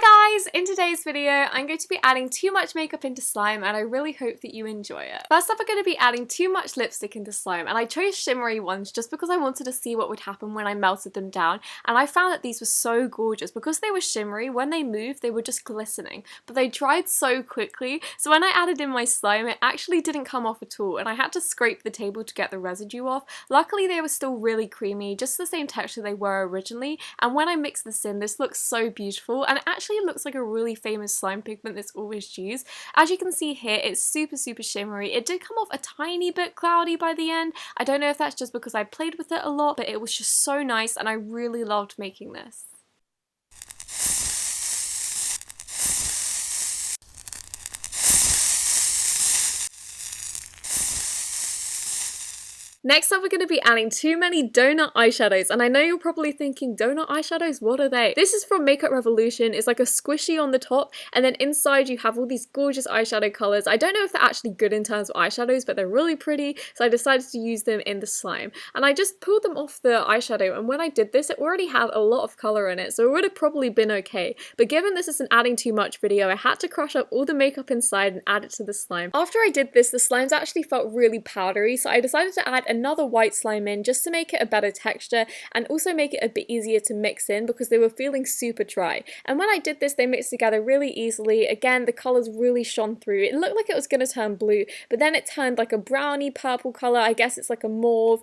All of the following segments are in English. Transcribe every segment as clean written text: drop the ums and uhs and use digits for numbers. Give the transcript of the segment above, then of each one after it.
Hi guys! In today's video, I'm going to be adding too much makeup into slime and I really hope that you enjoy it. First up, I'm going to be adding too much lipstick into slime, and I chose shimmery ones just because I wanted to see what would happen when I melted them down, and I found that these were so gorgeous. Because they were shimmery, when they moved they were just glistening, but they dried so quickly, so when I added in my slime it actually didn't come off at all and I had to scrape the table to get the residue off. Luckily they were still really creamy, just the same texture they were originally, and when I mixed this in, this looks so beautiful, and it actually looks like a really famous slime pigment that's always used. As you can see here, it's super shimmery. It did come off a tiny bit cloudy by the end. I don't know if that's just because I played with it a lot, but it was just so nice and I really loved making this. Next up, we're going to be adding too many donut eyeshadows, and I know you're probably thinking, donut eyeshadows, what are they? This is from Makeup Revolution. It's like a squishy on the top, and then inside you have all these gorgeous eyeshadow colours. I don't know if they're actually good in terms of eyeshadows, but they're really pretty, so I decided to use them in the slime. And I just pulled them off the eyeshadow, and when I did this, it already had a lot of colour in it, so it would have probably been okay. But given this is an adding too much video, I had to crush up all the makeup inside and add it to the slime. After I did this, the slimes actually felt really powdery, so I decided to add another white slime in just to make it a better texture and also make it a bit easier to mix in because they were feeling super dry. And when I did this, they mixed together really easily. Again, the colours really shone through. It looked like it was going to turn blue, but then it turned like a browny purple colour. I guess it's like a mauve.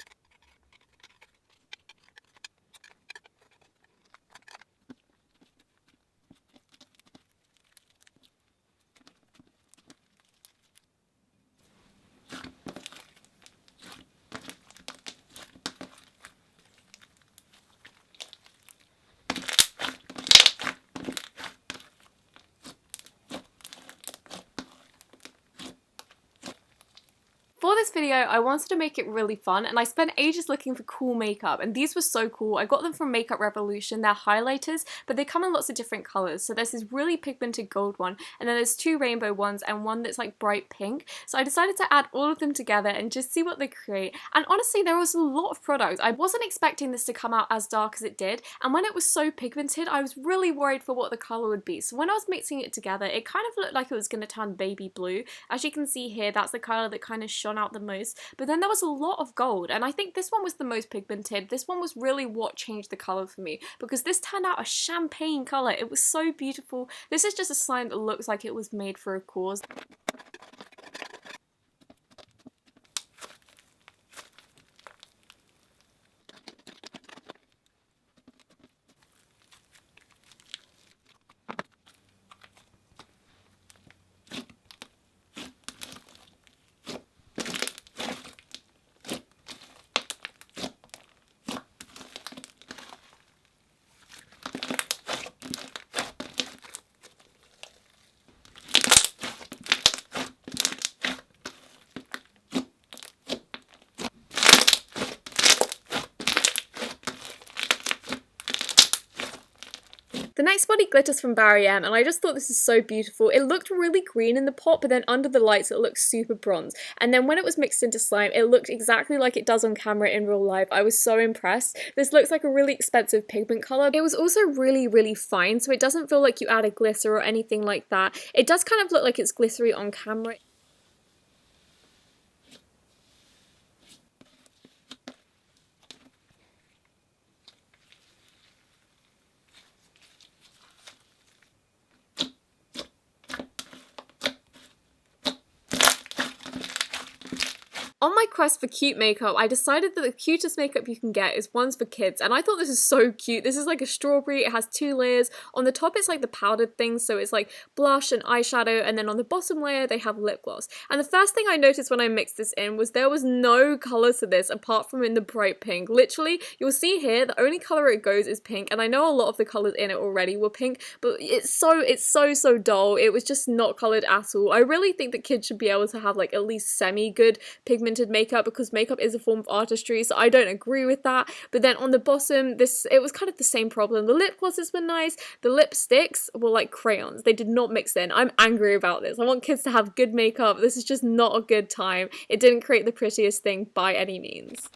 For this video, I wanted to make it really fun, and I spent ages looking for cool makeup, and these were so cool. I got them from Makeup Revolution. They're highlighters, but they come in lots of different colours. So there's this really pigmented gold one, and then there's two rainbow ones, and one that's like bright pink. So I decided to add all of them together and just see what they create. And honestly, there was a lot of products. I wasn't expecting this to come out as dark as it did, and when it was so pigmented, I was really worried for what the colour would be. So when I was mixing it together, it kind of looked like it was going to turn baby blue. As you can see here, that's the colour that kind of shone out the most, but then there was a lot of gold, and I think this one was the most pigmented. This one was really what changed the colour for me, because this turned out a champagne colour. It was so beautiful. This is just a slime that looks like it was made for a cause. The next body glitters from Barry M, and I just thought this is so beautiful. It looked really green in the pot, but then under the lights it looked super bronze. And then when it was mixed into slime, it looked exactly like it does on camera in real life. I was so impressed. This looks like a really expensive pigment colour. It was also really fine, so it doesn't feel like you added glitter or anything like that. It does kind of look like it's glittery on camera. On my quest for cute makeup, I decided that the cutest makeup you can get is ones for kids, and I thought this is so cute. This is like a strawberry. It has two layers. On the top it's like the powdered thing, so it's like blush and eyeshadow, and then on the bottom layer they have lip gloss. And the first thing I noticed when I mixed this in was there was no colour to this apart from in the bright pink. Literally, you'll see here, the only colour it goes is pink, and I know a lot of the colours in it already were pink, but it's so dull. It was just not coloured at all. I really think that kids should be able to have like at least semi-good pigmented makeup, because makeup is a form of artistry, so I don't agree with that. But then on the bottom, it was kind of the same problem. The lip glosses were nice, the lipsticks were like crayons. They did not mix in. I'm angry about this. I want kids to have good makeup. This is just not a good time. It didn't create the prettiest thing by any means.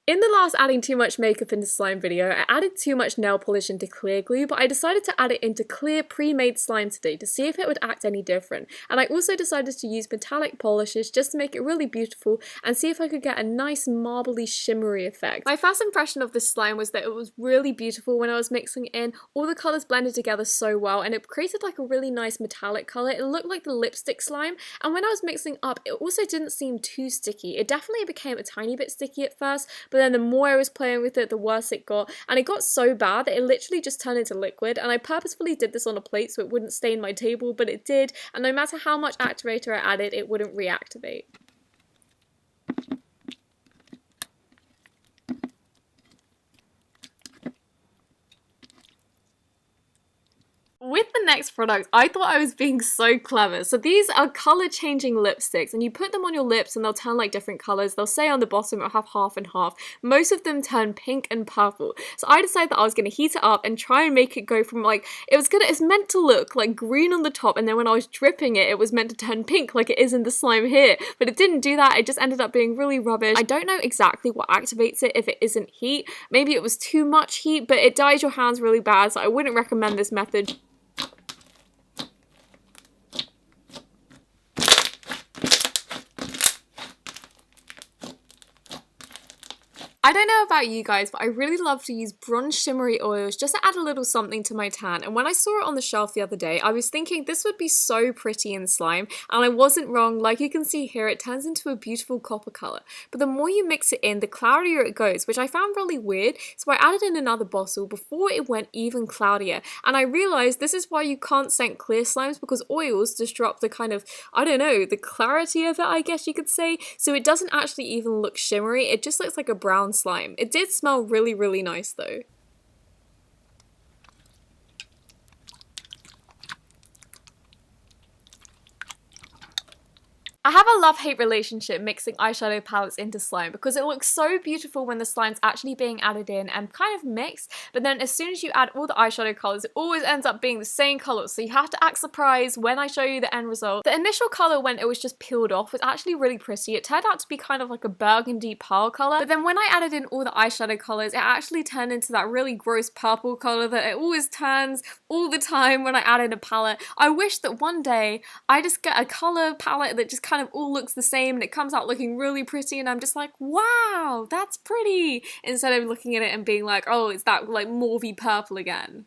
In the last adding too much makeup into slime video, I added too much nail polish into clear glue, but I decided to add it into clear pre-made slime today to see if it would act any different. And I also decided to use metallic polishes just to make it really beautiful and see if I could get a nice marbly shimmery effect. My first impression of this slime was that it was really beautiful when I was mixing it in. All the colours blended together so well and it created like a really nice metallic colour. It looked like the lipstick slime, and when I was mixing up it also didn't seem too sticky. It definitely became a tiny bit sticky at first, but then the more I was playing with it, the worse it got, and it got so bad that it literally just turned into liquid. And I purposefully did this on a plate so it wouldn't stain my table, but it did, and no matter how much activator I added, it wouldn't reactivate. With the next product, I thought I was being so clever. So these are color changing lipsticks, and you put them on your lips and they'll turn like different colors. They'll say on the bottom it'll have half and half. Most of them turn pink and purple. So I decided that I was going to heat it up and try and make it go from like, it's meant to look like green on the top, and then when I was dripping it, it was meant to turn pink like it is in the slime here. But it didn't do that. It just ended up being really rubbish. I don't know exactly what activates it if it isn't heat. Maybe it was too much heat, but it dyes your hands really bad, so I wouldn't recommend this method. I don't know about you guys, but I really love to use bronze shimmery oils just to add a little something to my tan. And when I saw it on the shelf the other day, I was thinking this would be so pretty in slime, and I wasn't wrong. Like you can see here, it turns into a beautiful copper color. But the more you mix it in, the cloudier it goes, which I found really weird. So I added in another bottle before it went even cloudier. And I realized this is why you can't scent clear slimes, because oils disrupt the kind of, I don't know, the clarity of it, I guess you could say. So it doesn't actually even look shimmery. It just looks like a brown slime. It did smell really, really nice though. I have a love-hate relationship mixing eyeshadow palettes into slime because it looks so beautiful when the slime's actually being added in and kind of mixed, but then as soon as you add all the eyeshadow colours, it always ends up being the same colour, so you have to act surprised when I show you the end result. The initial colour when it was just peeled off was actually really pretty. It turned out to be kind of like a burgundy pearl colour, but then when I added in all the eyeshadow colours, it actually turned into that really gross purple colour that it always turns all the time when I add in a palette. I wish that one day I just get a colour palette that just kind of all looks the same and it comes out looking really pretty, and I'm just like, wow, that's pretty, instead of looking at it and being like, oh, it's that like mauvey purple again.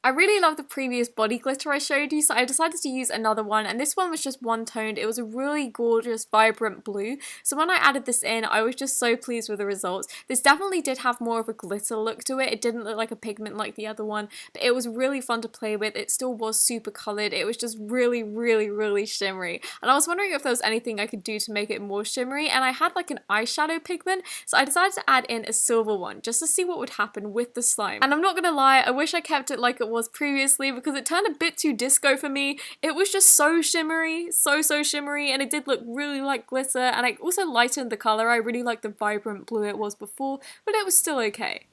I really love the previous body glitter I showed you, so I decided to use another one, and this one was just one-toned. It was a really gorgeous, vibrant blue. So when I added this in, I was just so pleased with the results. This definitely did have more of a glitter look to it. It didn't look like a pigment like the other one, but it was really fun to play with. It still was super coloured. It was just really, really, really shimmery. And I was wondering if there was anything I could do to make it more shimmery, and I had like an eyeshadow pigment, so I decided to add in a silver one just to see what would happen with the slime. And I'm not gonna lie, I wish I kept it like it was previously because it turned a bit too disco for me. It was just so shimmery, so shimmery, and it did look really like glitter, and I also lightened the colour. I really liked the vibrant blue it was before, but it was still okay.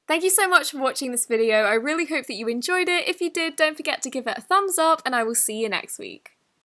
Thank you so much for watching this video. I really hope that you enjoyed it. If you did, don't forget to give it a thumbs up, and I will see you next week.